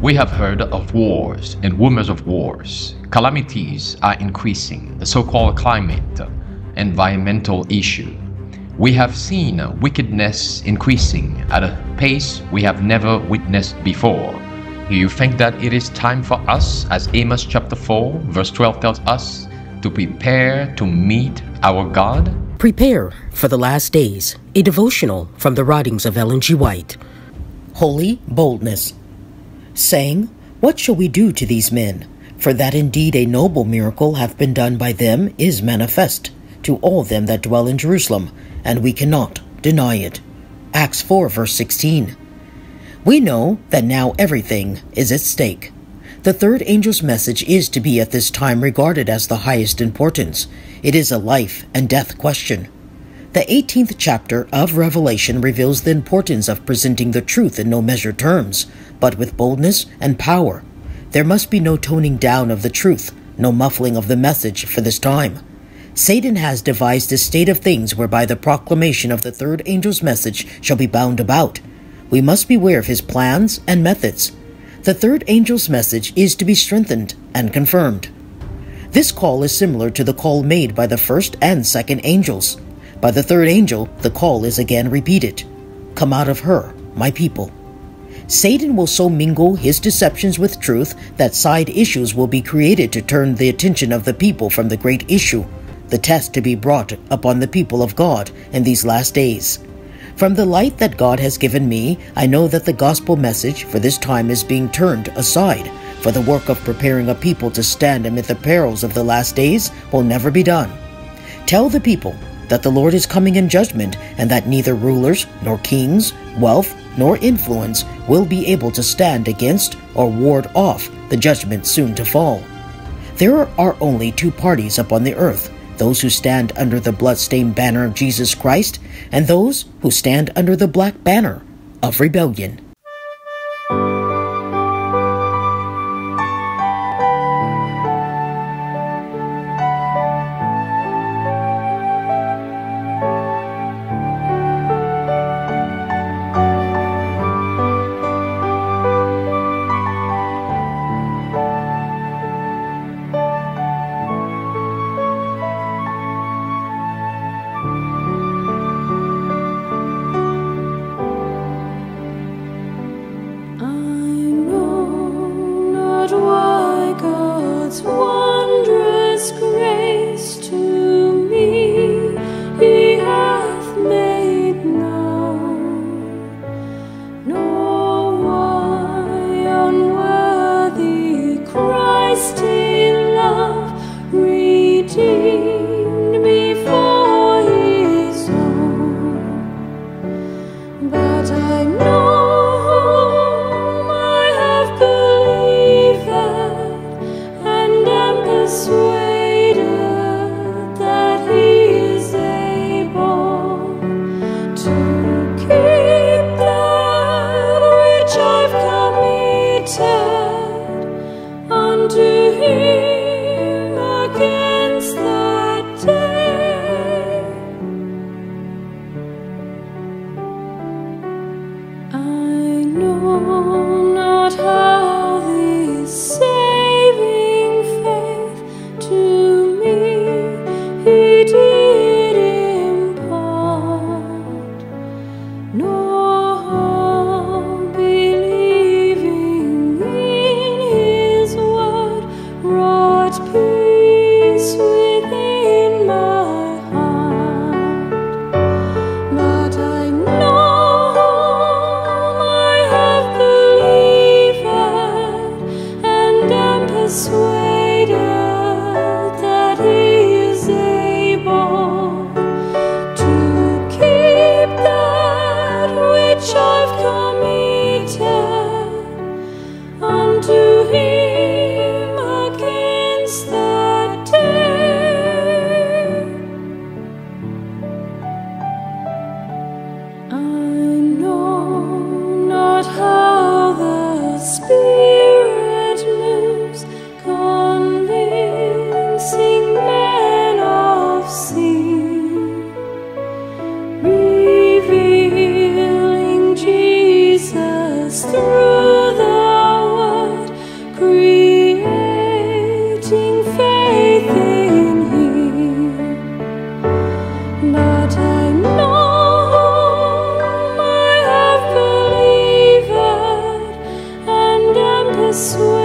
We have heard of wars and rumors of wars. Calamities are increasing, the so-called climate, environmental issue. We have seen wickedness increasing at a pace we have never witnessed before. Do you think that it is time for us, as Amos chapter 4 verse 12 tells us, to prepare to meet our God? Prepare for the Last Days, a devotional from the writings of Ellen G. White. Holy Boldness. Saying, what shall we do to these men? For that indeed a noble miracle hath been done by them is manifest to all them that dwell in Jerusalem, and we cannot deny it. Acts 4 verse 16. We know that now everything is at stake. The third angel's message is to be at this time regarded as the highest importance. It is a life and death question. The 18th chapter of Revelation reveals the importance of presenting the truth in no measured terms, but with boldness and power. There must be no toning down of the truth, no muffling of the message for this time. Satan has devised a state of things whereby the proclamation of the third angel's message shall be bound about. We must beware of his plans and methods. The third angel's message is to be strengthened and confirmed. This call is similar to the call made by the first and second angels. By the third angel, the call is again repeated. Come out of her, my people. Satan will so mingle his deceptions with truth that side issues will be created to turn the attention of the people from the great issue, the test to be brought upon the people of God in these last days. From the light that God has given me, I know that the gospel message for this time is being turned aside, for the work of preparing a people to stand amid the perils of the last days will never be done. Tell the people that the Lord is coming in judgment, and that neither rulers, nor kings, wealth, nor influence will be able to stand against or ward off the judgment soon to fall. There are only two parties upon the earth, those who stand under the blood-stained banner of Jesus Christ, and those who stand under the black banner of rebellion. this way.